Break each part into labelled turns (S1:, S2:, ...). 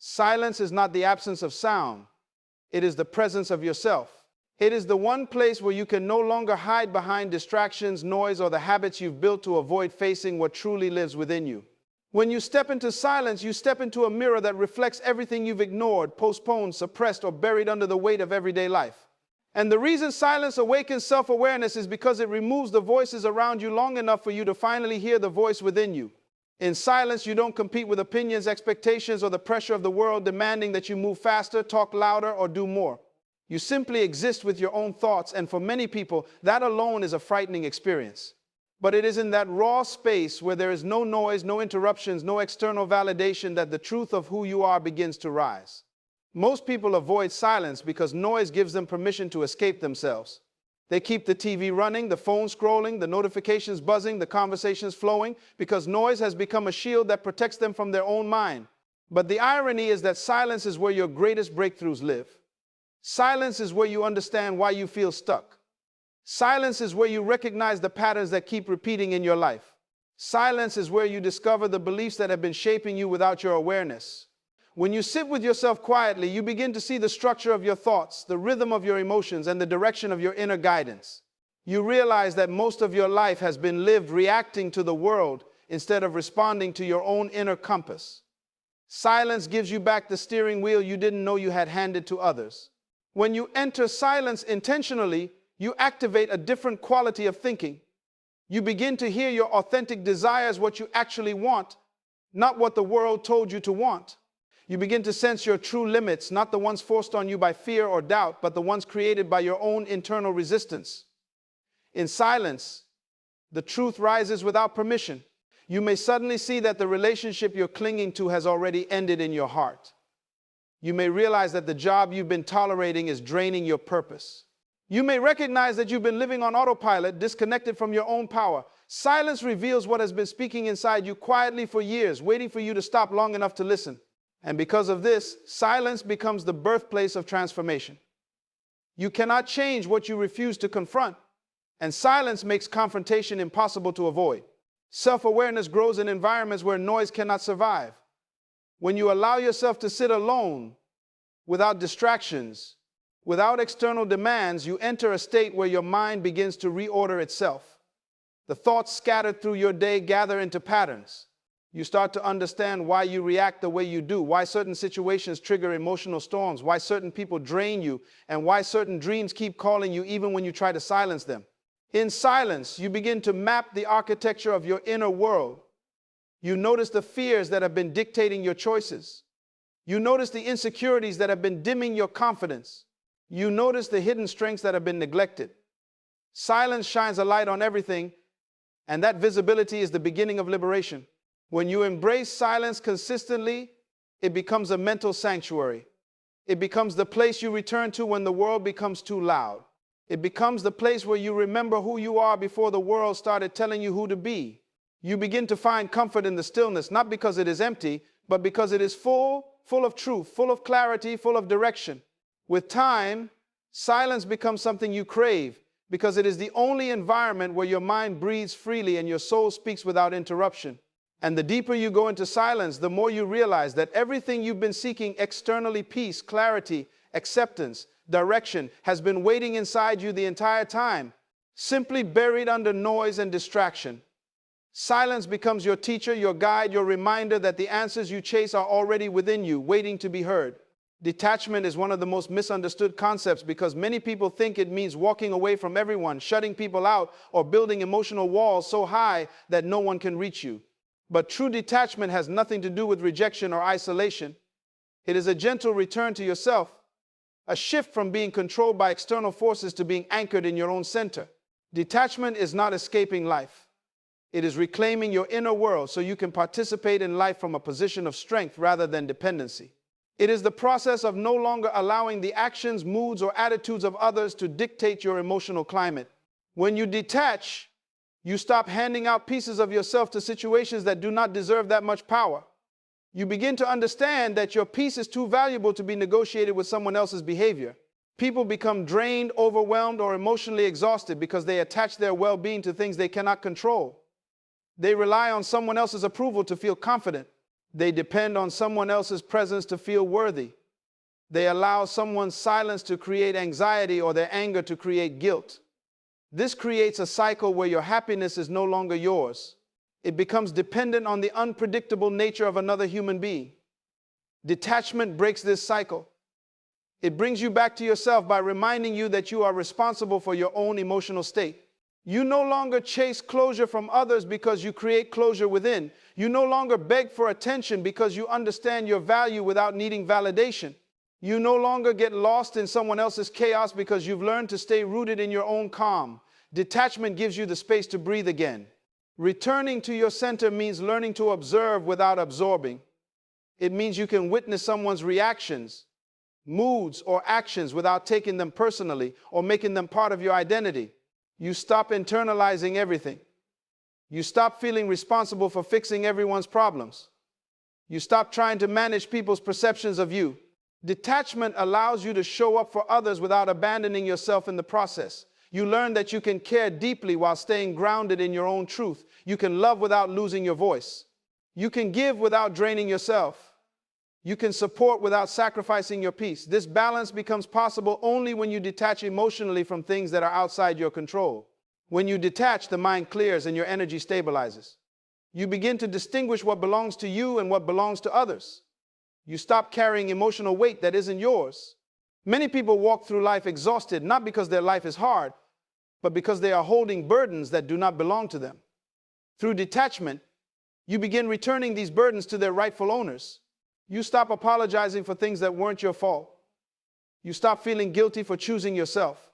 S1: Silence is not the absence of sound. It is the presence of yourself. It is the one place where you can no longer hide behind distractions, noise, or the habits you've built to avoid facing what truly lives within you. When you step into silence, you step into a mirror that reflects everything you've ignored, postponed, suppressed, or buried under the weight of everyday life. And the reason silence awakens self-awareness is because it removes the voices around you long enough for you to finally hear the voice within you. In silence, you don't compete with opinions, expectations, or the pressure of the world demanding that you move faster, talk louder, or do more. You simply exist with your own thoughts, and for many people, that alone is a frightening experience. But it is in that raw space where there is no noise, no interruptions, no external validation that the truth of who you are begins to rise. Most people avoid silence because noise gives them permission to escape themselves. They keep the TV running, the phone scrolling, the notifications buzzing, the conversations flowing, because noise has become a shield that protects them from their own mind. But the irony is that silence is where your greatest breakthroughs live. Silence is where you understand why you feel stuck. Silence is where you recognize the patterns that keep repeating in your life. Silence is where you discover the beliefs that have been shaping you without your awareness. When you sit with yourself quietly, you begin to see the structure of your thoughts, the rhythm of your emotions, and the direction of your inner guidance. You realize that most of your life has been lived reacting to the world instead of responding to your own inner compass. Silence gives you back the steering wheel you didn't know you had handed to others. When you enter silence intentionally, you activate a different quality of thinking. You begin to hear your authentic desires, what you actually want, not what the world told you to want. You begin to sense your true limits, not the ones forced on you by fear or doubt, but the ones created by your own internal resistance. In silence, the truth rises without permission. You may suddenly see that the relationship you're clinging to has already ended in your heart. You may realize that the job you've been tolerating is draining your purpose. You may recognize that you've been living on autopilot, disconnected from your own power. Silence reveals what has been speaking inside you quietly for years, waiting for you to stop long enough to listen. And because of this, silence becomes the birthplace of transformation. You cannot change what you refuse to confront, and silence makes confrontation impossible to avoid. Self-awareness grows in environments where noise cannot survive. When you allow yourself to sit alone, without distractions, without external demands, you enter a state where your mind begins to reorder itself. The thoughts scattered through your day gather into patterns. You start to understand why you react the way you do, why certain situations trigger emotional storms, why certain people drain you, and why certain dreams keep calling you even when you try to silence them. In silence, you begin to map the architecture of your inner world. You notice the fears that have been dictating your choices. You notice the insecurities that have been dimming your confidence. You notice the hidden strengths that have been neglected. Silence shines a light on everything, and that visibility is the beginning of liberation. When you embrace silence consistently, it becomes a mental sanctuary. It becomes the place you return to when the world becomes too loud. It becomes the place where you remember who you are before the world started telling you who to be. You begin to find comfort in the stillness, not because it is empty, but because it is full of truth, full of clarity, full of direction. With time, silence becomes something you crave because it is the only environment where your mind breathes freely and your soul speaks without interruption. And the deeper you go into silence, the more you realize that everything you've been seeking externally, peace, clarity, acceptance, direction, has been waiting inside you the entire time, simply buried under noise and distraction. Silence becomes your teacher, your guide, your reminder that the answers you chase are already within you, waiting to be heard. Detachment is one of the most misunderstood concepts because many people think it means walking away from everyone, shutting people out, or building emotional walls so high that no one can reach you. But true detachment has nothing to do with rejection or isolation. It is a gentle return to yourself, a shift from being controlled by external forces to being anchored in your own center. Detachment is not escaping life. It is reclaiming your inner world so you can participate in life from a position of strength rather than dependency. It is the process of no longer allowing the actions, moods, or attitudes of others to dictate your emotional climate. When you detach, you stop handing out pieces of yourself to situations that do not deserve that much power. You begin to understand that your peace is too valuable to be negotiated with someone else's behavior. People become drained, overwhelmed, or emotionally exhausted because they attach their well-being to things they cannot control. They rely on someone else's approval to feel confident. They depend on someone else's presence to feel worthy. They allow someone's silence to create anxiety or their anger to create guilt. This creates a cycle where your happiness is no longer yours. It becomes dependent on the unpredictable nature of another human being. Detachment breaks this cycle. It brings you back to yourself by reminding you that you are responsible for your own emotional state. You no longer chase closure from others because you create closure within. You no longer beg for attention because you understand your value without needing validation. You no longer get lost in someone else's chaos because you've learned to stay rooted in your own calm. Detachment gives you the space to breathe again. Returning to your center means learning to observe without absorbing. It means you can witness someone's reactions, moods, or actions without taking them personally or making them part of your identity. You stop internalizing everything. You stop feeling responsible for fixing everyone's problems. You stop trying to manage people's perceptions of you. Detachment allows you to show up for others without abandoning yourself in the process. You learn that you can care deeply while staying grounded in your own truth. You can love without losing your voice. You can give without draining yourself. You can support without sacrificing your peace. This balance becomes possible only when you detach emotionally from things that are outside your control. When you detach, the mind clears and your energy stabilizes. You begin to distinguish what belongs to you and what belongs to others. You stop carrying emotional weight that isn't yours. Many people walk through life exhausted, not because their life is hard, but because they are holding burdens that do not belong to them. Through detachment, you begin returning these burdens to their rightful owners. You stop apologizing for things that weren't your fault. You stop feeling guilty for choosing yourself.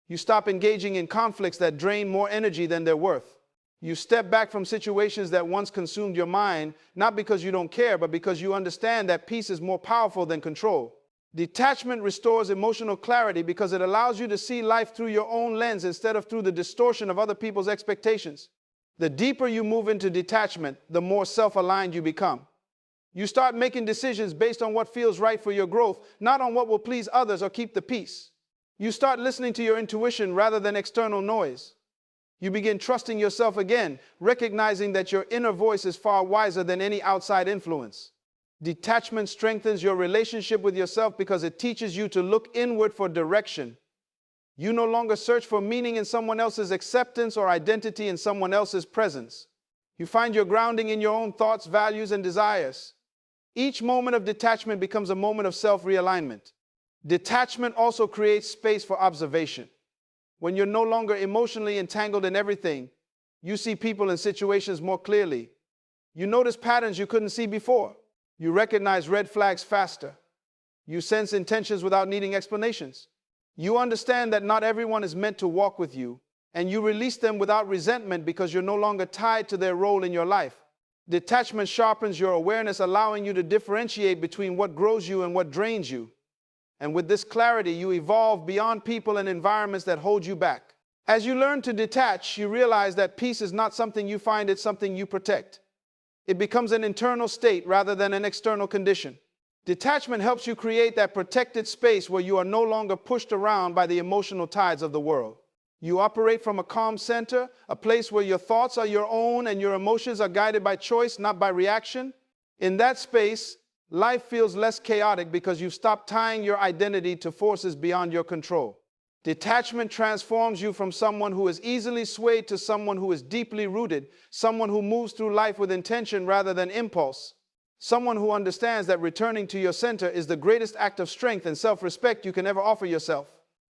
S1: You stop engaging in conflicts that drain more energy than they're worth. You step back from situations that once consumed your mind, not because you don't care, but because you understand that peace is more powerful than control. Detachment restores emotional clarity because it allows you to see life through your own lens instead of through the distortion of other people's expectations. The deeper you move into detachment, the more self-aligned you become. You start making decisions based on what feels right for your growth, not on what will please others or keep the peace. You start listening to your intuition rather than external noise. You begin trusting yourself again, recognizing that your inner voice is far wiser than any outside influence. Detachment strengthens your relationship with yourself because it teaches you to look inward for direction. You no longer search for meaning in someone else's acceptance or identity in someone else's presence. You find your grounding in your own thoughts, values, and desires. Each moment of detachment becomes a moment of self-realignment. Detachment also creates space for observation. When you're no longer emotionally entangled in everything, you see people and situations more clearly. You notice patterns you couldn't see before. You recognize red flags faster. You sense intentions without needing explanations. You understand that not everyone is meant to walk with you, and you release them without resentment because you're no longer tied to their role in your life. Detachment sharpens your awareness, allowing you to differentiate between what grows you and what drains you. And with this clarity, you evolve beyond people and environments that hold you back. As you learn to detach, you realize that peace is not something you find, it's something you protect. It becomes an internal state rather than an external condition. Detachment helps you create that protected space where you are no longer pushed around by the emotional tides of the world. You operate from a calm center, a place where your thoughts are your own and your emotions are guided by choice, not by reaction. In that space, life feels less chaotic because you've stopped tying your identity to forces beyond your control. Detachment transforms you from someone who is easily swayed to someone who is deeply rooted, someone who moves through life with intention rather than impulse, someone who understands that returning to your center is the greatest act of strength and self-respect you can ever offer yourself.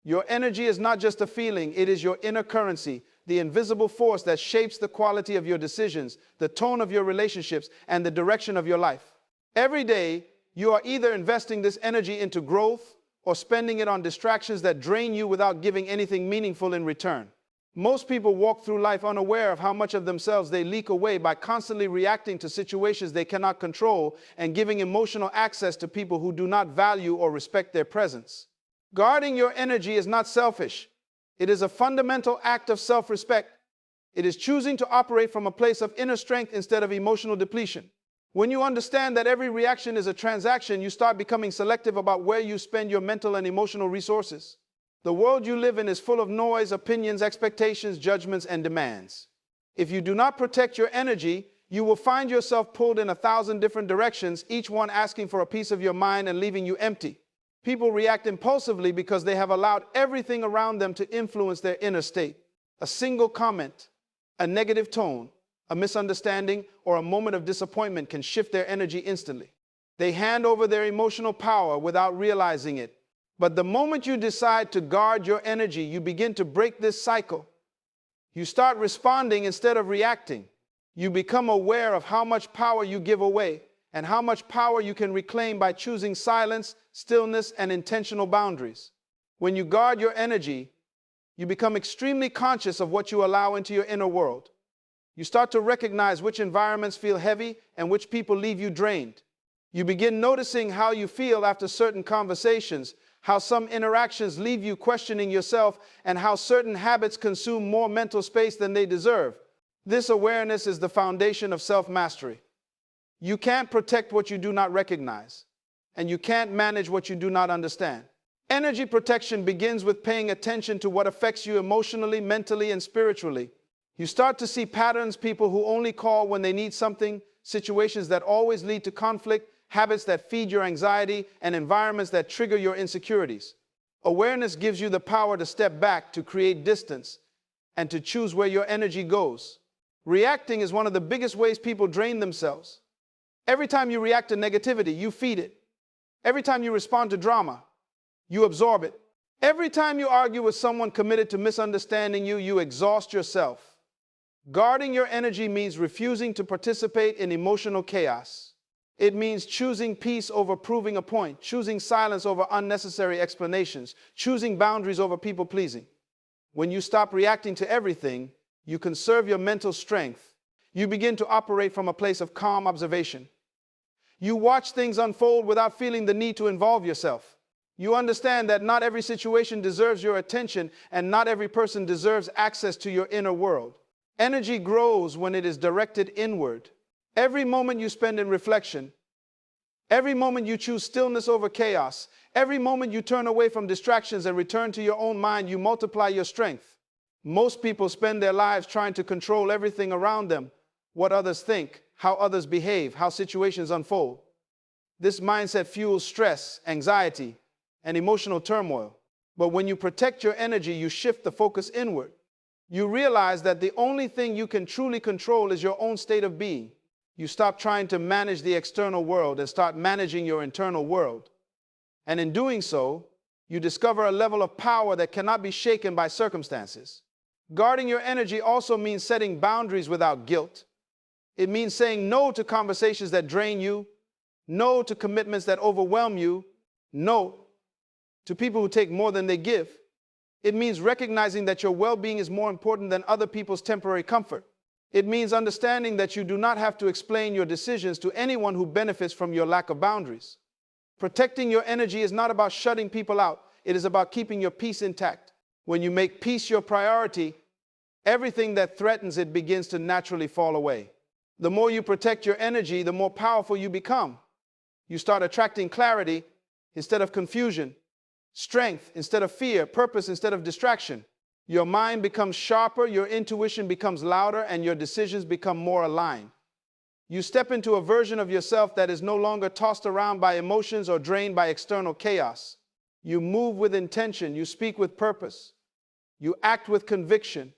S1: Your energy is not just a feeling, it is your inner currency, the invisible force that shapes the quality of your decisions, the tone of your relationships, and the direction of your life. Every day, you are either investing this energy into growth or spending it on distractions that drain you without giving anything meaningful in return. Most people walk through life unaware of how much of themselves they leak away by constantly reacting to situations they cannot control and giving emotional access to people who do not value or respect their presence. Guarding your energy is not selfish. It is a fundamental act of self-respect. It is choosing to operate from a place of inner strength instead of emotional depletion. When you understand that every reaction is a transaction, you start becoming selective about where you spend your mental and emotional resources. The world you live in is full of noise, opinions, expectations, judgments, and demands. If you do not protect your energy, You will find yourself pulled in 1,000 different directions, each one asking for a piece of your mind and leaving you empty. People react impulsively because they have allowed everything around them to influence their inner state. A single comment, a negative tone, a misunderstanding, or a moment of disappointment can shift their energy instantly. They hand over their emotional power without realizing it. But the moment you decide to guard your energy, you begin to break this cycle. You start responding instead of reacting. You become aware of how much power you give away and how much power you can reclaim by choosing silence, stillness, and intentional boundaries. When you guard your energy, you become extremely conscious of what you allow into your inner world. You start to recognize which environments feel heavy and which people leave you drained. You begin noticing how you feel after certain conversations, how some interactions leave you questioning yourself, and how certain habits consume more mental space than they deserve. This awareness is the foundation of self-mastery. You can't protect what you do not recognize, and you can't manage what you do not understand. Energy protection begins with paying attention to what affects you emotionally, mentally, and spiritually. You start to see patterns, people who only call when they need something, situations that always lead to conflict, habits that feed your anxiety, and environments that trigger your insecurities. Awareness gives you the power to step back, to create distance, and to choose where your energy goes. Reacting is one of the biggest ways people drain themselves. Every time you react to negativity, you feed it. Every time you respond to drama, you absorb it. Every time you argue with someone committed to misunderstanding you, you exhaust yourself. Guarding your energy means refusing to participate in emotional chaos. It means choosing peace over proving a point, choosing silence over unnecessary explanations, choosing boundaries over people-pleasing. When you stop reacting to everything, you conserve your mental strength. You begin to operate from a place of calm observation. You watch things unfold without feeling the need to involve yourself. You understand that not every situation deserves your attention, and not every person deserves access to your inner world. Energy grows when it is directed inward. Every moment you spend in reflection, every moment you choose stillness over chaos, every moment you turn away from distractions and return to your own mind, you multiply your strength. Most people spend their lives trying to control everything around them, what others think, how others behave, how situations unfold. This mindset fuels stress, anxiety, and emotional turmoil. But when you protect your energy, you shift the focus inward. You realize that the only thing you can truly control is your own state of being. You stop trying to manage the external world and start managing your internal world. And in doing so, you discover a level of power that cannot be shaken by circumstances. Guarding your energy also means setting boundaries without guilt. It means saying no to conversations that drain you, no to commitments that overwhelm you, no to people who take more than they give. It means recognizing that your well-being is more important than other people's temporary comfort. It means understanding that you do not have to explain your decisions to anyone who benefits from your lack of boundaries. Protecting your energy is not about shutting people out. It is about keeping your peace intact. When you make peace your priority, everything that threatens it begins to naturally fall away. The more you protect your energy, the more powerful you become. You start attracting clarity instead of confusion, strength instead of fear, purpose instead of distraction. Your mind becomes sharper, your intuition becomes louder, and your decisions become more aligned. You step into a version of yourself that is no longer tossed around by emotions or drained by external chaos. You move with intention, you speak with purpose, you act with conviction.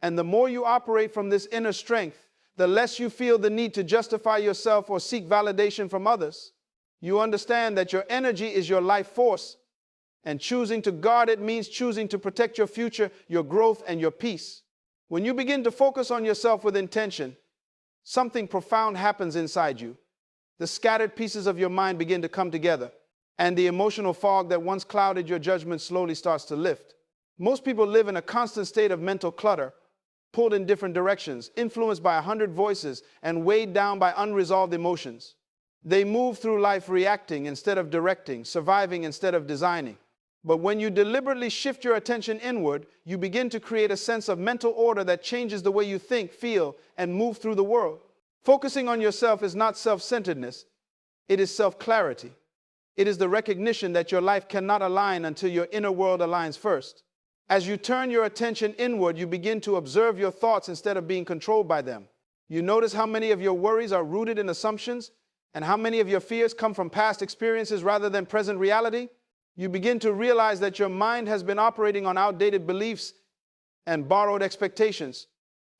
S1: And the more you operate from this inner strength, the less you feel the need to justify yourself or seek validation from others. You understand that your energy is your life force, and choosing to guard it means choosing to protect your future, your growth, and your peace. When you begin to focus on yourself with intention, something profound happens inside you. The scattered pieces of your mind begin to come together, and the emotional fog that once clouded your judgment slowly starts to lift. Most people live in a constant state of mental clutter, pulled in different directions, influenced by 100 voices, and weighed down by unresolved emotions. They move through life reacting instead of directing, surviving instead of designing. But when you deliberately shift your attention inward, you begin to create a sense of mental order that changes the way you think, feel, and move through the world. Focusing on yourself is not self-centeredness, it is self-clarity. It is the recognition that your life cannot align until your inner world aligns first. As you turn your attention inward, you begin to observe your thoughts instead of being controlled by them. You notice how many of your worries are rooted in assumptions and how many of your fears come from past experiences rather than present reality. You begin to realize that your mind has been operating on outdated beliefs and borrowed expectations.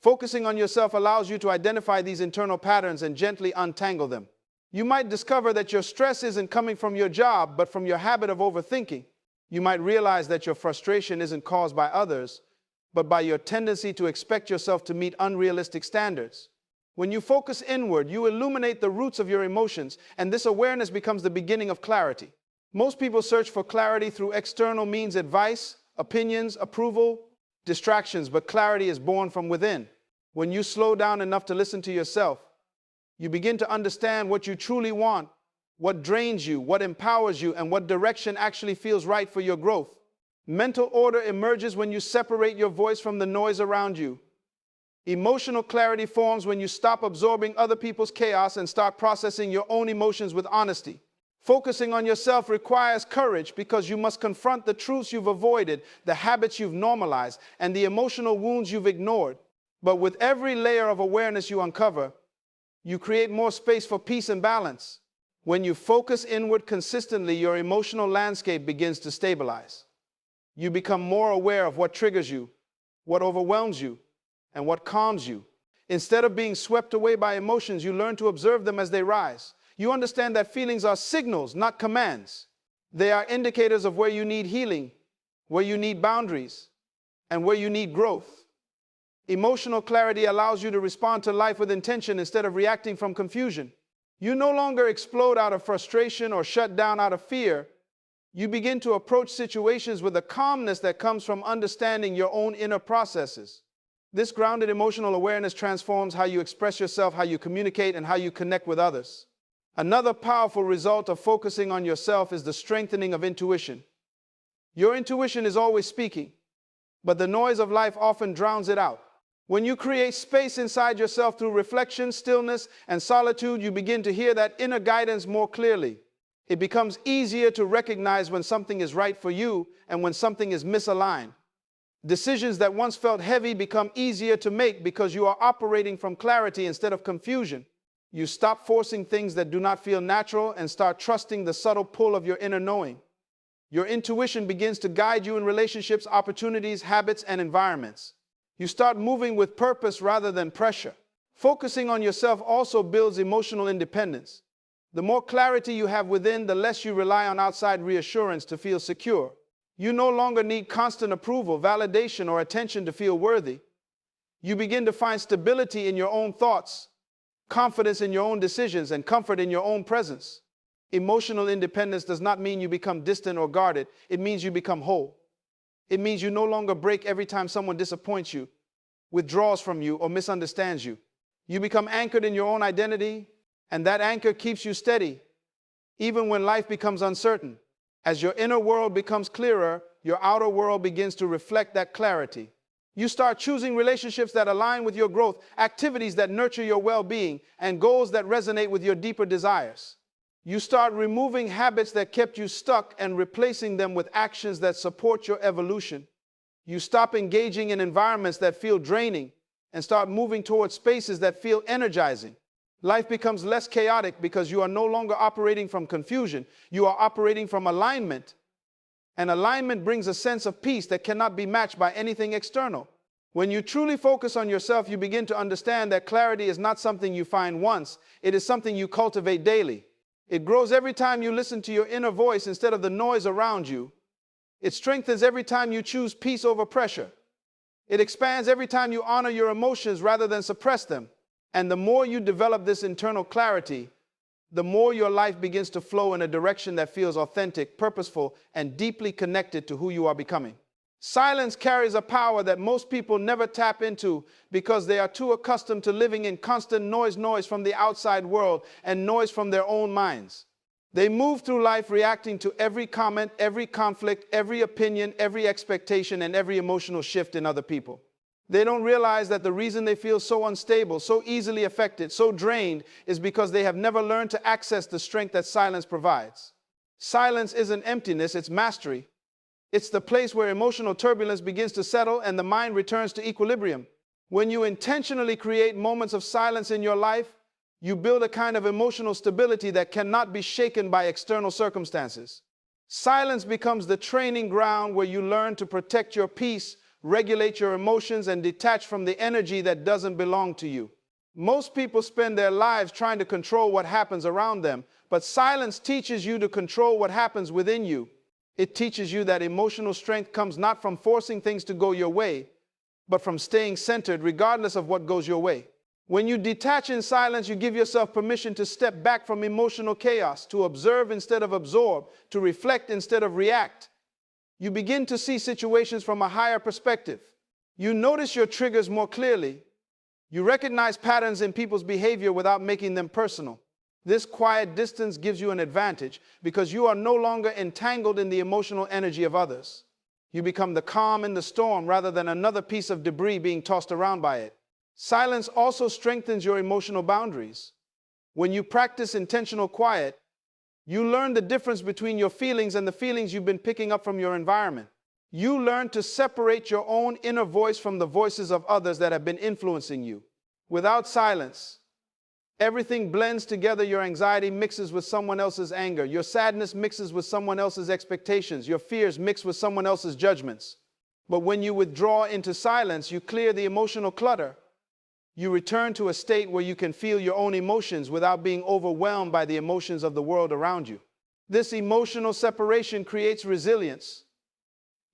S1: Focusing on yourself allows you to identify these internal patterns and gently untangle them. You might discover that your stress isn't coming from your job, but from your habit of overthinking. You might realize that your frustration isn't caused by others, but by your tendency to expect yourself to meet unrealistic standards. When you focus inward, you illuminate the roots of your emotions, and this awareness becomes the beginning of clarity. Most people search for clarity through external means: advice, opinions, approval, distractions, but clarity is born from within. When you slow down enough to listen to yourself, you begin to understand what you truly want, what drains you, what empowers you, and what direction actually feels right for your growth. Mental order emerges when you separate your voice from the noise around you. Emotional clarity forms when you stop absorbing other people's chaos and start processing your own emotions with honesty. Focusing on yourself requires courage because you must confront the truths you've avoided, the habits you've normalized, and the emotional wounds you've ignored. But with every layer of awareness you uncover, you create more space for peace and balance. When you focus inward consistently, your emotional landscape begins to stabilize. You become more aware of what triggers you, what overwhelms you, and what calms you. Instead of being swept away by emotions, you learn to observe them as they rise. You understand that feelings are signals, not commands. They are indicators of where you need healing, where you need boundaries, and where you need growth. Emotional clarity allows you to respond to life with intention instead of reacting from confusion. You no longer explode out of frustration or shut down out of fear. You begin to approach situations with a calmness that comes from understanding your own inner processes. This grounded emotional awareness transforms how you express yourself, how you communicate, and how you connect with others. Another powerful result of focusing on yourself is the strengthening of intuition. Your intuition is always speaking, but the noise of life often drowns it out. When you create space inside yourself through reflection, stillness, and solitude, you begin to hear that inner guidance more clearly. It becomes easier to recognize when something is right for you and when something is misaligned. Decisions that once felt heavy become easier to make because you are operating from clarity instead of confusion. You stop forcing things that do not feel natural and start trusting the subtle pull of your inner knowing. Your intuition begins to guide you in relationships, opportunities, habits, and environments. You start moving with purpose rather than pressure. Focusing on yourself also builds emotional independence. The more clarity you have within, the less you rely on outside reassurance to feel secure. You no longer need constant approval, validation, or attention to feel worthy. You begin to find stability in your own thoughts, confidence in your own decisions, and comfort in your own presence. Emotional independence does not mean you become distant or guarded. It means you become whole. It means you no longer break every time someone disappoints you, withdraws from you, or misunderstands you. You become anchored in your own identity, and that anchor keeps you steady, even when life becomes uncertain. As your inner world becomes clearer, your outer world begins to reflect that clarity. You start choosing relationships that align with your growth, activities that nurture your well-being, and goals that resonate with your deeper desires. You start removing habits that kept you stuck and replacing them with actions that support your evolution. You stop engaging in environments that feel draining and start moving towards spaces that feel energizing. Life becomes less chaotic because you are no longer operating from confusion. You are operating from alignment. And alignment brings a sense of peace that cannot be matched by anything external. When you truly focus on yourself, you begin to understand that clarity is not something you find once. It is something you cultivate daily. It grows every time you listen to your inner voice instead of the noise around you. It strengthens every time you choose peace over pressure. It expands every time you honor your emotions rather than suppress them. And the more you develop this internal clarity, the more your life begins to flow in a direction that feels authentic, purposeful, and deeply connected to who you are becoming. Silence carries a power that most people never tap into because they are too accustomed to living in constant noise from the outside world and noise from their own minds. They move through life reacting to every comment, every conflict, every opinion, every expectation, and every emotional shift in other people. They don't realize that the reason they feel so unstable, so easily affected, so drained is because they have never learned to access the strength that silence provides. Silence isn't emptiness, it's mastery. It's the place where emotional turbulence begins to settle and the mind returns to equilibrium. When you intentionally create moments of silence in your life, you build a kind of emotional stability that cannot be shaken by external circumstances. Silence becomes the training ground where you learn to protect your peace, regulate your emotions, and detach from the energy that doesn't belong to you. Most people spend their lives trying to control what happens around them, but silence teaches you to control what happens within you. It teaches you that emotional strength comes not from forcing things to go your way, but from staying centered regardless of what goes your way. When you detach in silence, you give yourself permission to step back from emotional chaos, to observe instead of absorb, to reflect instead of react. You begin to see situations from a higher perspective. You notice your triggers more clearly. You recognize patterns in people's behavior without making them personal. This quiet distance gives you an advantage because you are no longer entangled in the emotional energy of others. You become the calm in the storm rather than another piece of debris being tossed around by it. Silence also strengthens your emotional boundaries. When you practice intentional quiet, you learn the difference between your feelings and the feelings you've been picking up from your environment. You learn to separate your own inner voice from the voices of others that have been influencing you. Without silence, everything blends together. Your anxiety mixes with someone else's anger. Your sadness mixes with someone else's expectations. Your fears mix with someone else's judgments. But when you withdraw into silence, you clear the emotional clutter. You return to a state where you can feel your own emotions without being overwhelmed by the emotions of the world around you. This emotional separation creates resilience.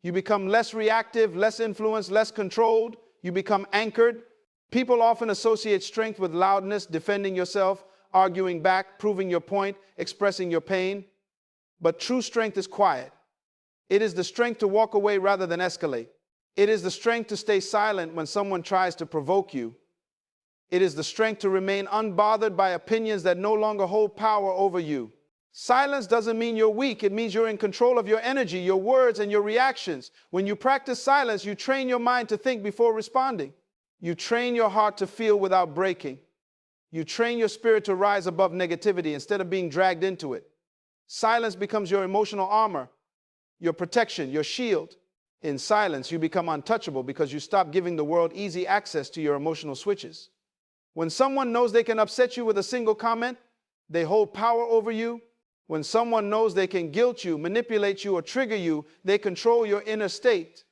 S1: You become less reactive, less influenced, less controlled. You become anchored. People often associate strength with loudness, defending yourself, arguing back, proving your point, expressing your pain. But true strength is quiet. It is the strength to walk away rather than escalate. It is the strength to stay silent when someone tries to provoke you. It is the strength to remain unbothered by opinions that no longer hold power over you. Silence doesn't mean you're weak. It means you're in control of your energy, your words, and your reactions. When you practice silence, you train your mind to think before responding. You train your heart to feel without breaking. You train your spirit to rise above negativity instead of being dragged into it. Silence becomes your emotional armor, your protection, your shield. In silence, you become untouchable because you stop giving the world easy access to your emotional switches. When someone knows they can upset you with a single comment, they hold power over you. When someone knows they can guilt you, manipulate you, or trigger you, they control your inner state.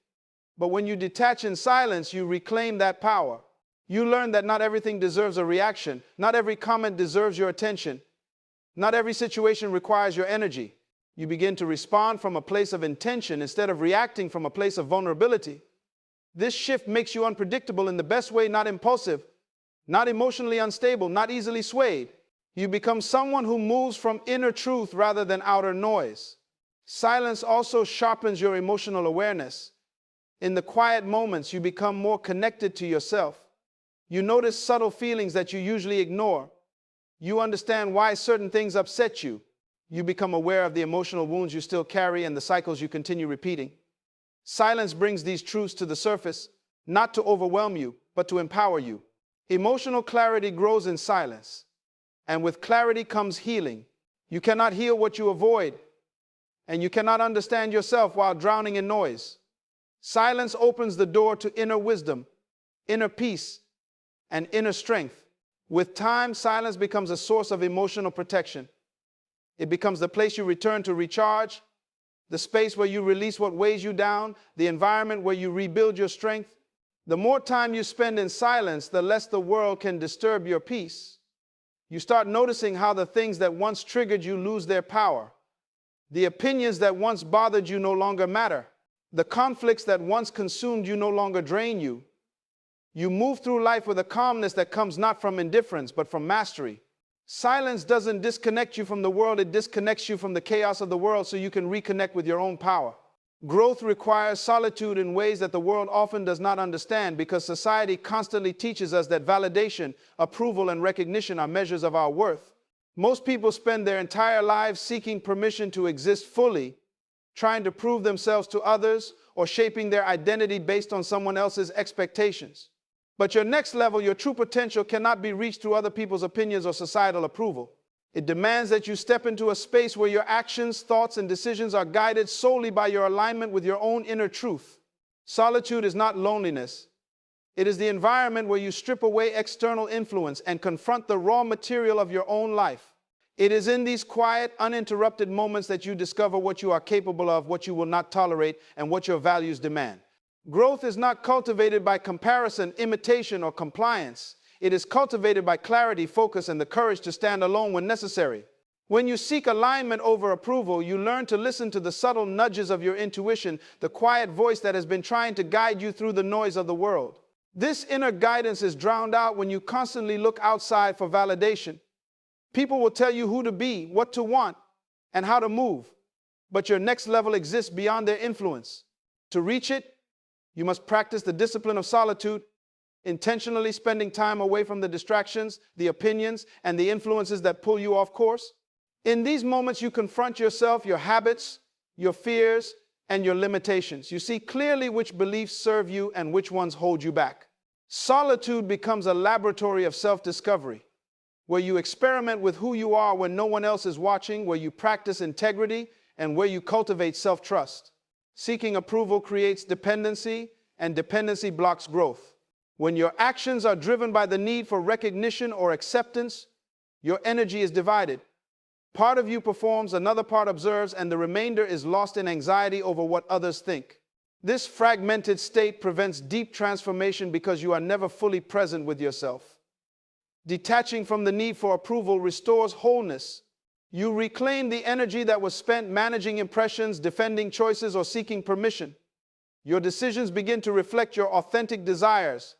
S1: But when you detach in silence, you reclaim that power. You learn that not everything deserves a reaction. Not every comment deserves your attention. Not every situation requires your energy. You begin to respond from a place of intention instead of reacting from a place of vulnerability. This shift makes you unpredictable in the best way, not impulsive, not emotionally unstable, not easily swayed. You become someone who moves from inner truth rather than outer noise. Silence also sharpens your emotional awareness. In the quiet moments, you become more connected to yourself. You notice subtle feelings that you usually ignore. You understand why certain things upset you. You become aware of the emotional wounds you still carry and the cycles you continue repeating. Silence brings these truths to the surface, not to overwhelm you, but to empower you. Emotional clarity grows in silence, and with clarity comes healing. You cannot heal what you avoid, and you cannot understand yourself while drowning in noise. Silence opens the door to inner wisdom, inner peace, and inner strength. With time, silence becomes a source of emotional protection. It becomes the place you return to recharge, the space where you release what weighs you down, the environment where you rebuild your strength. The more time you spend in silence, the less the world can disturb your peace. You start noticing how the things that once triggered you lose their power. The opinions that once bothered you no longer matter. The conflicts that once consumed you no longer drain you. You move through life with a calmness that comes not from indifference, but from mastery. Silence doesn't disconnect you from the world, it disconnects you from the chaos of the world so you can reconnect with your own power. Growth requires solitude in ways that the world often does not understand because society constantly teaches us that validation, approval, and recognition are measures of our worth. Most people spend their entire lives seeking permission to exist fully, trying to prove themselves to others, or shaping their identity based on someone else's expectations. But your next level, your true potential, cannot be reached through other people's opinions or societal approval. It demands that you step into a space where your actions, thoughts, and decisions are guided solely by your alignment with your own inner truth. Solitude is not loneliness. It is the environment where you strip away external influence and confront the raw material of your own life. It is in these quiet, uninterrupted moments that you discover what you are capable of, what you will not tolerate, and what your values demand. Growth is not cultivated by comparison, imitation, or compliance. It is cultivated by clarity, focus, and the courage to stand alone when necessary. When you seek alignment over approval, you learn to listen to the subtle nudges of your intuition, the quiet voice that has been trying to guide you through the noise of the world. This inner guidance is drowned out when you constantly look outside for validation. People will tell you who to be, what to want, and how to move, but your next level exists beyond their influence. To reach it, you must practice the discipline of solitude, intentionally spending time away from the distractions, the opinions, and the influences that pull you off course. In these moments, you confront yourself, your habits, your fears, and your limitations. You see clearly which beliefs serve you and which ones hold you back. Solitude becomes a laboratory of self-discovery, where you experiment with who you are when no one else is watching, where you practice integrity, and where you cultivate self-trust. Seeking approval creates dependency, and dependency blocks growth. When your actions are driven by the need for recognition or acceptance, your energy is divided. Part of you performs, another part observes, and the remainder is lost in anxiety over what others think. This fragmented state prevents deep transformation because you are never fully present with yourself. Detaching from the need for approval restores wholeness. You reclaim the energy that was spent managing impressions, defending choices, or seeking permission. Your decisions begin to reflect your authentic desires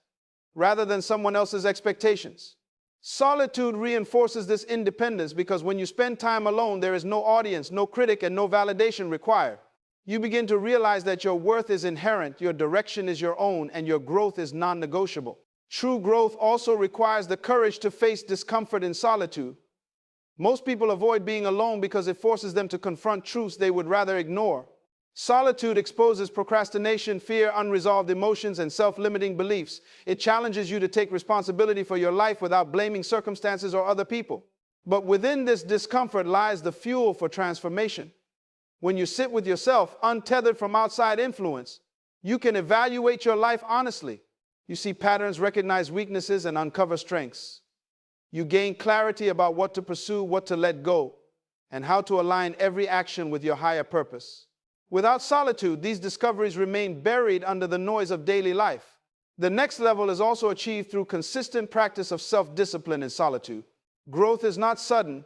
S1: rather than someone else's expectations. Solitude reinforces this independence because when you spend time alone, there is no audience, no critic, and no validation required. You begin to realize that your worth is inherent, your direction is your own, and your growth is non-negotiable. True growth also requires the courage to face discomfort in solitude. Most people avoid being alone because it forces them to confront truths they would rather ignore. Solitude exposes procrastination, fear, unresolved emotions, and self-limiting beliefs. It challenges you to take responsibility for your life without blaming circumstances or other people. But within this discomfort lies the fuel for transformation. When you sit with yourself, untethered from outside influence, you can evaluate your life honestly. You see patterns, recognize weaknesses, and uncover strengths. You gain clarity about what to pursue, what to let go, and how to align every action with your higher purpose. Without solitude, these discoveries remain buried under the noise of daily life. The next level is also achieved through consistent practice of self-discipline in solitude. Growth is not sudden.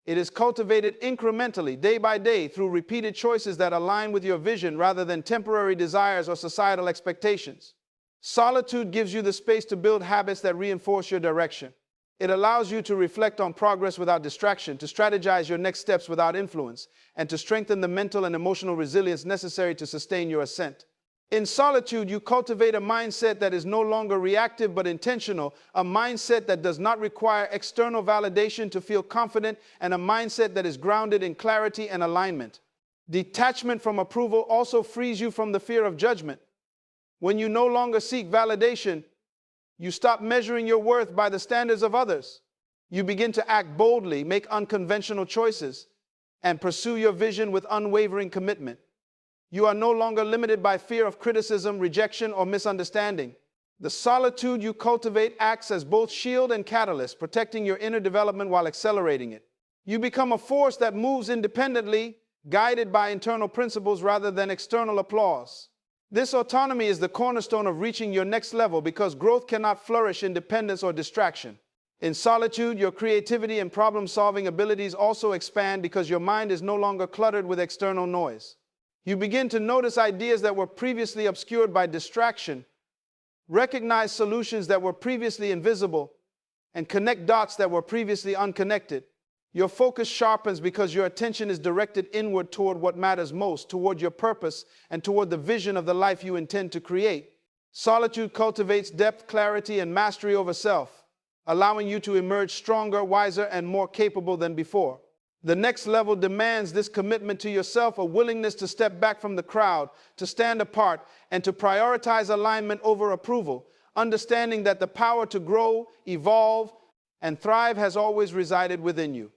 S1: It is cultivated incrementally, day by day, through repeated choices that align with your vision rather than temporary desires or societal expectations. Solitude gives you the space to build habits that reinforce your direction. It allows you to reflect on progress without distraction, to strategize your next steps without influence, and to strengthen the mental and emotional resilience necessary to sustain your ascent. In solitude, you cultivate a mindset that is no longer reactive but intentional, a mindset that does not require external validation to feel confident, and a mindset that is grounded in clarity and alignment. Detachment from approval also frees you from the fear of judgment. When you no longer seek validation, you stop measuring your worth by the standards of others. You begin to act boldly, make unconventional choices, and pursue your vision with unwavering commitment. You are no longer limited by fear of criticism, rejection, or misunderstanding. The solitude you cultivate acts as both shield and catalyst, protecting your inner development while accelerating it. You become a force that moves independently, guided by internal principles rather than external applause. This autonomy is the cornerstone of reaching your next level because growth cannot flourish in dependence or distraction. In solitude, your creativity and problem-solving abilities also expand because your mind is no longer cluttered with external noise. You begin to notice ideas that were previously obscured by distraction, recognize solutions that were previously invisible, and connect dots that were previously unconnected. Your focus sharpens because your attention is directed inward toward what matters most, toward your purpose, and toward the vision of the life you intend to create. Solitude cultivates depth, clarity, and mastery over self, allowing you to emerge stronger, wiser, and more capable than before. The next level demands this commitment to yourself, a willingness to step back from the crowd, to stand apart, and to prioritize alignment over approval, understanding that the power to grow, evolve, and thrive has always resided within you.